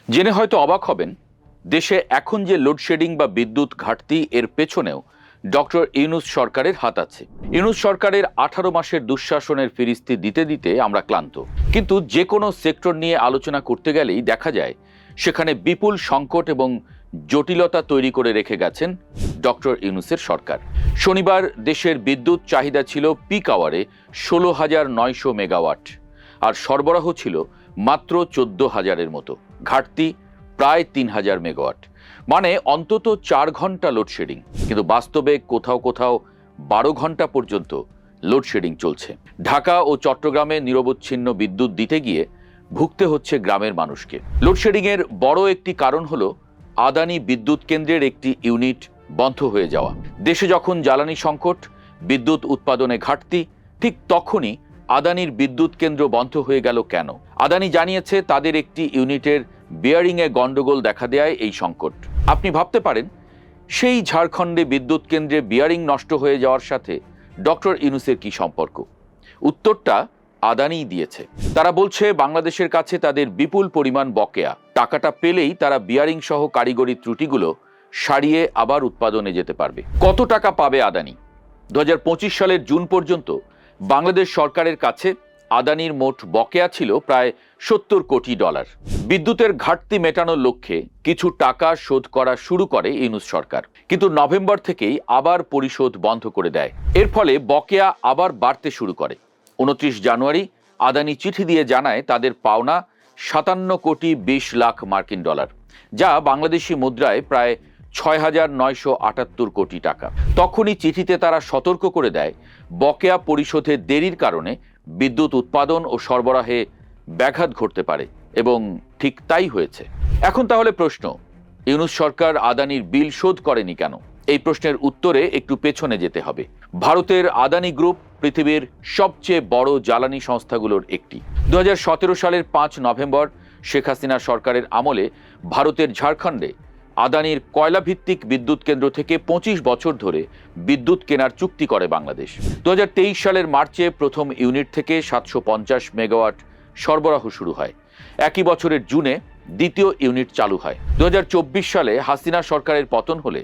জেনে হয়তো অবাক হবেন, দেশে এখন যে লোডশেডিং বা বিদ্যুৎ ঘাটতি এর পেছনেও ডক্টর ইউনূস সরকারের হাত আছে। ইউনূস সরকারের 18 মাসের দুঃশাসনের ফিরিস্তি দিতে দিতে আমরা ক্লান্ত। কিন্তু যে কোনো সেক্টর নিয়ে আলোচনা করতে গেলেই দেখা যায় সেখানে বিপুল সংকট এবং জটিলতা তৈরি করে রেখে গেছেন ডক্টর ইউনূসের সরকার। শনিবার দেশের বিদ্যুৎ চাহিদা ছিল পিক আওয়ারে 16,900 মেগাওয়াট, আর সরবরাহ ছিল মাত্র 14,000-এর মতো। ঘাটতি প্রায় 3,000 মেগাওয়াট, মানে অন্তত 4 ঘন্টা লোডশেডিং। কিন্তু বাস্তবে কোথাও কোথাও 12 ঘন্টা পর্যন্ত লোডশেডিং চলছে। ঢাকা ও চট্টগ্রামে নিরবচ্ছিন্ন বিদ্যুৎ দিতে গিয়ে ভুগতে হচ্ছে গ্রামের মানুষকে। লোডশেডিংয়ের বড় একটি কারণ হলো আদানি বিদ্যুৎ কেন্দ্রের একটি ইউনিট বন্ধ হয়ে যাওয়া। দেশে যখন জ্বালানি সংকট, বিদ্যুৎ উৎপাদনে ঘাটতি, ঠিক তখনই আদানির বিদ্যুৎ কেন্দ্র বন্ধ হয়ে গেল কেন? আদানি জানিয়েছে তাদের একটি ইউনিটের বেয়ারিংয়ে গন্ডগোল দেখা দেয় এই সংকট। আপনি ভাবতে পারেন, সেই ঝাড়খণ্ডে বিদ্যুৎ কেন্দ্রে বেয়ারিং নষ্ট হয়ে যাওয়ার সাথে ডক্টর ইউনূসের কি সম্পর্ক? উত্তরটা আদানিই দিয়েছে। তারা বলছে বাংলাদেশের কাছে তাদের বিপুল পরিমাণ বকেয়া, টাকাটা পেলেই তারা বিয়ারিং সহ কারিগরি ত্রুটিগুলো সারিয়ে আবার উৎপাদনে যেতে পারবে। কত টাকা পাবে আদানি? 2025 সালের জুন পর্যন্ত বাংলাদেশ সরকারের কাছে আদানির মোট বকেয়া ছিল প্রায় $70 কোটি। বিদ্যুতের ঘাটতি মেটানোর লক্ষ্যে কিছু টাকা শোধ করা শুরু করে ইউনূস সরকার, কিন্তু নভেম্বর থেকেই আবার পরিশোধ বন্ধ করে দেয়। এর ফলে বকেয়া আবার বাড়তে শুরু করে। 29 জানুয়ারি আদানি চিঠি দিয়ে জানায় তাদের পাওনা 57 কোটি 20 লাখ মার্কিন ডলার, যা বাংলাদেশি মুদ্রায় প্রায় 6,978 কোটি টাকা। তখনই চিঠিতে তারা সতর্ক করে দেয় বকেয়া পরিশোধে দেরির কারণে বিদ্যুৎ উৎপাদন ও সরবরাহে ব্যাঘাত ঘটতে পারে, এবং ঠিক তাই হয়েছে। এখন তাহলে প্রশ্ন, ইউনূস সরকার আদানির বিল শোধ করেনি কেন? এই প্রশ্নের উত্তরে একটু পেছনে যেতে হবে। ভারতের আদানি গ্রুপ পৃথিবীর সবচেয়ে বড় জ্বালানি সংস্থাগুলোর একটি। 2017 সালের 5 নভেম্বর শেখ হাসিনা সরকারের আমলে ভারতের ঝাড়খণ্ডে আদানির কয়লাভিত্তিক বিদ্যুৎ কেন্দ্র থেকে 25 বছর ধরে বিদ্যুৎ কেনার চুক্তি করে বাংলাদেশ। 2023 সালের মার্চে প্রথম ইউনিট থেকে 750 মেগাওয়াট সরবরাহ শুরু হয়। একই বছরের জুনে দ্বিতীয় ইউনিট চালু হয়। 2024 সালে হাসিনা সরকারের পতন হলে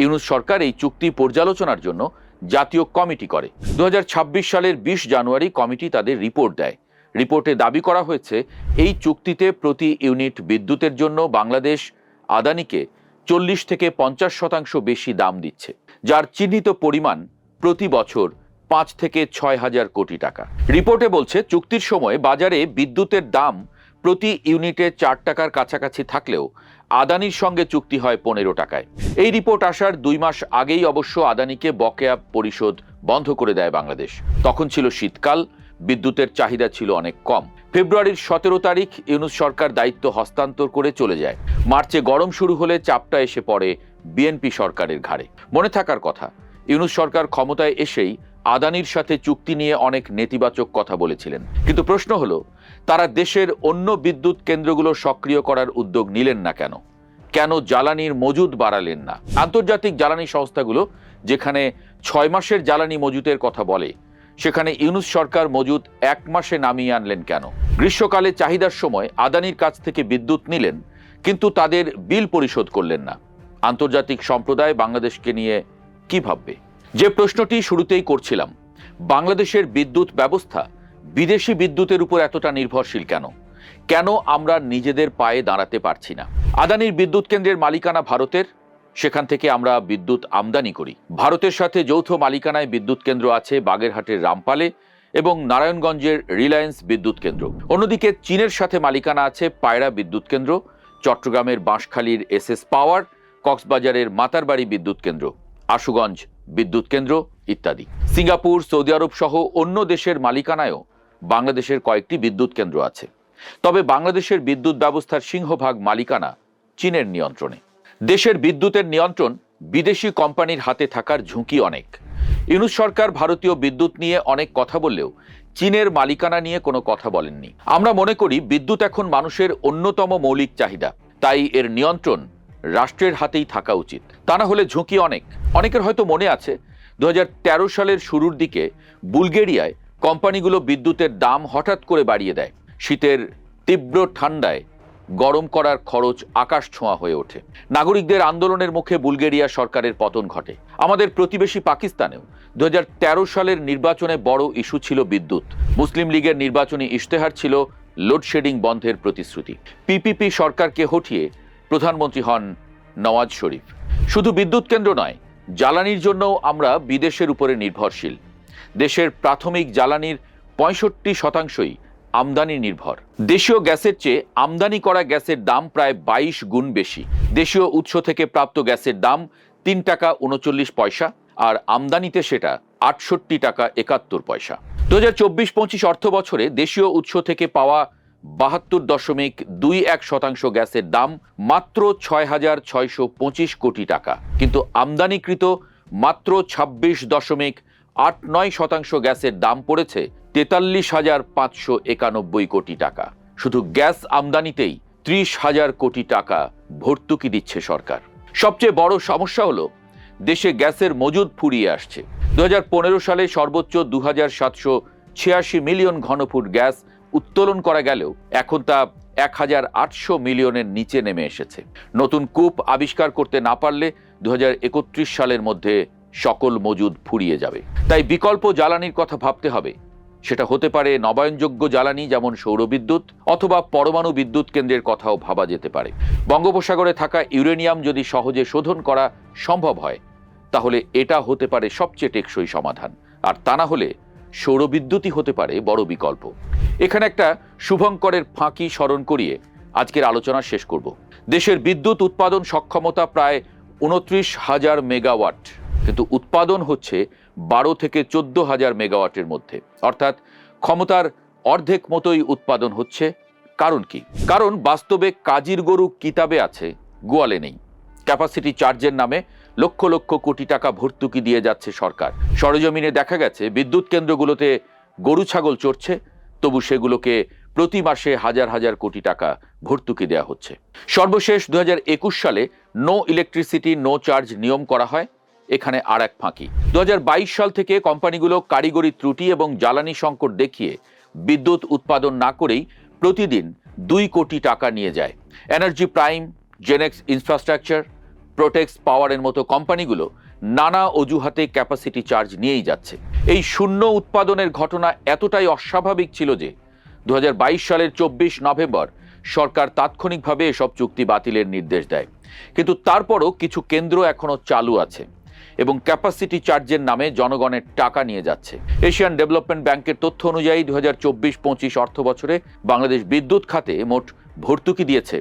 ইউনূস সরকার এই চুক্তি পর্যালোচনার জন্য জাতীয় কমিটি করে। 2026 সালের 20 জানুয়ারি কমিটি তাদের রিপোর্ট দেয়। রিপোর্টে দাবি করা হয়েছে এই চুক্তিতে প্রতি ইউনিট বিদ্যুতের জন্য বাংলাদেশ আদানিকে 40 থেকে 50% বেশি দাম দিচ্ছে, যার চিহ্নিত পরিমাণ প্রতি বছর 5 থেকে 6,000 কোটি টাকা। রিপোর্টে বলছে চুক্তির সময় বাজারে বিদ্যুতের দাম প্রতি ইউনিটে 4 টাকার কাছাকাছি থাকলেও আদানির সঙ্গে চুক্তি হয় 15 টাকায়। এই রিপোর্ট আসার 2 মাস আগেই অবশ্য আদানিকে বকেয়া পরিশোধ বন্ধ করে দেয় বাংলাদেশ। তখন ছিল শীতকাল, বিদ্যুতের চাহিদা ছিল অনেক কম। ফেব্রুয়ারির 17 তারিখ ইউনূস সরকার দায়িত্ব হস্তান্তর করে চলে যায়। মার্চে গরম শুরু হলে চাপটা এসে পড়ে বিএনপি সরকারের ঘাড়ে। মনে থাকার কথা, ইউনূস সরকার ক্ষমতায় এসেই আদানির সাথে চুক্তি নিয়ে অনেক নেতিবাচক কথা বলেছিলেন। কিন্তু প্রশ্ন হলো, তারা দেশের অন্য বিদ্যুৎ কেন্দ্রগুলো সক্রিয় করার উদ্যোগ নিলেন না কেন? কেন জ্বালানির মজুদ বাড়ালেন না? আন্তর্জাতিক জ্বালানি সংস্থাগুলো যেখানে 6 মাসের জ্বালানি মজুতের কথা বলে, সেখানে ইউনূস সরকার মজুদ 1 মাসে নামিয়ে আনলেন কেন? গ্রীষ্মকালে চাহিদার সময় আদানির কাছ থেকে বিদ্যুৎ নিলেন, কিন্তু তাদের বিল পরিশোধ করলেন না। আন্তর্জাতিক সম্প্রদায় বাংলাদেশকে নিয়ে কি ভাববে? যে প্রশ্নটি শুরুতেই করছিলাম, বাংলাদেশের বিদ্যুৎ ব্যবস্থা বিদেশি বিদ্যুতের উপর এতটা নির্ভরশীল কেন? কেন আমরা নিজেদের পায়ে দাঁড়াতে পারছি না? আদানির বিদ্যুৎ কেন্দ্রের মালিকানা ভারতের, সেখান থেকে আমরা বিদ্যুৎ আমদানি করি। ভারতের সাথে যৌথ মালিকানায় বিদ্যুৎ কেন্দ্র আছে বাগেরহাটের রামপালে এবং নারায়ণগঞ্জের রিলায়েন্স বিদ্যুৎ কেন্দ্র। অন্যদিকে চীনের সাথে মালিকানা আছে পায়রা বিদ্যুৎ কেন্দ্র, চট্টগ্রামের বাঁশখালীর এসএস পাওয়ার, কক্সবাজারের মাতারবাড়ি বিদ্যুৎ কেন্দ্র, আশুগঞ্জ বিদ্যুৎ কেন্দ্র ইত্যাদি। সিঙ্গাপুর, সৌদি আরব সহ অন্য দেশের মালিকানায়ও বাংলাদেশের কয়েকটি বিদ্যুৎ কেন্দ্র আছে। তবে বাংলাদেশের বিদ্যুৎ ব্যবস্থার সিংহভাগ মালিকানা চীনের নিয়ন্ত্রণে। দেশের বিদ্যুতের নিয়ন্ত্রণ বিদেশি কোম্পানির হাতে থাকার ঝুঁকি অনেক। ইউনূস সরকার ভারতীয় বিদ্যুৎ নিয়ে অনেক কথা বললেও চীনের মালিকানা নিয়ে কোনো কথা বলেননি। আমরা মনে করি বিদ্যুৎ এখন মানুষের অন্যতম মৌলিক চাহিদা, তাই এর নিয়ন্ত্রণ রাষ্ট্রের হাতেই থাকা উচিত। তা না হলে ঝুঁকি অনেক। অনেকের হয়তো মনে আছে 2013 সালের শুরুর দিকে বুলগেরিয়ায় কোম্পানিগুলো বিদ্যুতের দাম হঠাৎ করে বাড়িয়ে দেয়। শীতের তীব্র ঠান্ডায় গরম করার খরচ আকাশ ছোঁয়া হয়ে ওঠে। নাগরিকদের আন্দোলনের মুখে বুলগেরিয়া সরকারের পতন ঘটে। আমাদের প্রতিবেশী পাকিস্তানেও 2013 সালের নির্বাচনে বড় ইস্যু ছিল বিদ্যুৎ। মুসলিম লীগের নির্বাচনী ইশতেহার ছিল লোডশেডিং বন্ধের প্রতিশ্রুতি। পিপিপি সরকারকে হটিয়ে প্রধানমন্ত্রী হন নওয়াজ শরীফ। শুধু বিদ্যুৎ কেন্দ্র নয়, জ্বালানির জন্যও আমরা বিদেশের উপরে নির্ভরশীল। দেশের প্রাথমিক জ্বালানির 65% আমদানি নির্ভর। দেশীয় গ্যাসের চেয়ে আমদানি করা গ্যাসের দাম প্রায় 22 গুণ বেশি। দেশীয় উৎস থেকে প্রাপ্ত গ্যাসের দাম 3 টাকা 39 পয়সা, আর আমদানিতে সেটা 68 টাকা 71 পয়সা। 2024-25 অর্থ বছরে দেশীয় উৎস থেকে পাওয়া 72.21% গ্যাসের দাম মাত্র 6,625 কোটি টাকা, কিন্তু আমদানিকৃত মাত্র 26.89% গ্যাসের দাম পড়েছে 43,591 কোটি টাকা। শুধু গ্যাস আমদানিতেই 30,000 কোটি টাকা ভর্তুকি দিচ্ছে সরকার। সবচেয়ে বড় সমস্যা হলো দেশে গ্যাসের মজুদ ফুরিয়ে আসছে। 2015 সালে সর্বোচ্চ 2,786 মিলিয়ন ঘনফুট গ্যাস উত্তোলন করা গেলেও এখন তা 1,800 মিলিয়নের নিচে নেমে এসেছে। নতুন কূপ আবিষ্কার করতে না পারলে 2031 সালের মধ্যে সকল মজুদ ফুরিয়ে যাবে। তাই বিকল্প জ্বালানির কথা ভাবতে হবে। সেটা হতে পারে নবায়নযোগ্য জ্বালানি, যেমন সৌরবিদ্যুৎ, অথবা পরমাণু বিদ্যুৎ কেন্দ্রের কথাও ভাবা যেতে পারে। বঙ্গোপসাগরে থাকা ইউরেনিয়াম যদি সহজে শোধন করা সম্ভব হয়, তাহলে এটা হতে পারে সবচেয়ে টেকসই সমাধান। আর তা না হলে সৌরবিদ্যুৎই হতে পারে বড় বিকল্প। এখানে একটা শুভঙ্করের ফাঁকি স্মরণ করিয়ে আজকের আলোচনা শেষ করব। দেশের বিদ্যুৎ উৎপাদন সক্ষমতা প্রায় 29,000 মেগাওয়াট, কিন্তু উৎপাদন হচ্ছে 12 থেকে 14,000 মেগাওয়াটের মধ্যে, অর্থাৎ ক্ষমতার অর্ধেক মতোই উৎপাদন হচ্ছে। কারণ কি? কারণ বাস্তবে কাজীর গরু কিতাবে আছে, গোয়ালে নেই। ক্যাপাসিটি চার্জের নামে লক্ষ লক্ষ কোটি টাকা ভর্তুকি দিয়ে যাচ্ছে সরকার। সরেজমিনে দেখা গেছে বিদ্যুৎ কেন্দ্রগুলোতে গরু ছাগল চড়ছে, তবু সেগুলোকে প্রতি মাসে হাজার হাজার কোটি টাকা ভর্তুকি দেওয়া হচ্ছে। সর্বশেষ 2021 সালে নো ইলেকট্রিসিটি নো চার্জ নিয়ম করা হয়। এখানে আর এক ফাঁকি। 2022 সাল থেকে কোম্পানিগুলো কারিগরি ত্রুটি এবং জ্বালানি সংকট দেখিয়ে বিদ্যুৎ উৎপাদন না করেই প্রতিদিন 2 কোটি টাকা নিয়ে যায়। এনার্জি প্রাইম, জেনেক্স ইনফ্রাস্ট্রাকচার, প্রোটেক্স পাওয়ারের মতো কোম্পানিগুলো নানা অজুহাতে ক্যাপাসিটি চার্জ নিয়েই যাচ্ছে। এই শূন্য উৎপাদনের ঘটনা এতটাই অস্বাভাবিক ছিল যে 2022 সালের 24 নভেম্বর সরকার তাৎক্ষণিকভাবে এসব চুক্তি বাতিলের নির্দেশ দেয়। কিন্তু তারপরও কিছু কেন্দ্র এখনো চালু আছে এবং ক্যাপাসিটি চার্জের নামে জনগণের টাকা নিয়ে যাচ্ছে। এশিয়ান ডেভেলপমেন্ট ব্যাংকের তথ্য অনুযায়ী 2024-25 অর্থ বছরে বাংলাদেশ বিদ্যুৎ খাতে মোট ভর্তুকি দিয়েছে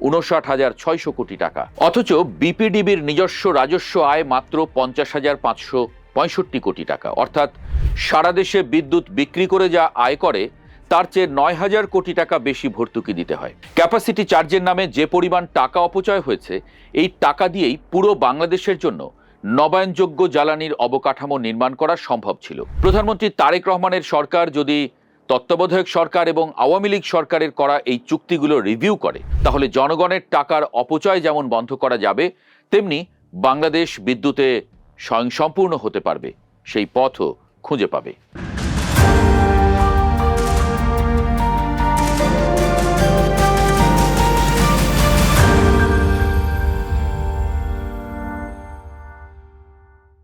59,600 কোটি টাকা। অথচ বিপিডিবির নিজস্ব রাজস্ব আয় মাত্র 50,565 কোটি টাকা, অর্থাৎ সারা দেশে বিদ্যুৎ বিক্রি করে যা আয় করে তার চেয়ে 9,000 কোটি টাকা বেশি ভর্তুকি দিতে হয়। ক্যাপাসিটি চার্জের নামে যে পরিমাণ টাকা অপচয় হয়েছে, এই টাকা দিয়েই পুরো বাংলাদেশের জন্য নবায়নযোগ্য জ্বালানির অবকাঠামো নির্মাণ করা সম্ভব ছিল। প্রধানমন্ত্রী তারেক রহমানের সরকার যদি তত্ত্বাবধায়ক সরকার এবং আওয়ামী লীগ সরকারের করা এই চুক্তিগুলো রিভিউ করে, তাহলে জনগণের টাকার অপচয় যেমন বন্ধ করা যাবে, তেমনি বাংলাদেশ বিদ্যুতে স্বয়ংসম্পূর্ণ হতে পারবে, সেই পথও খুঁজে পাবে।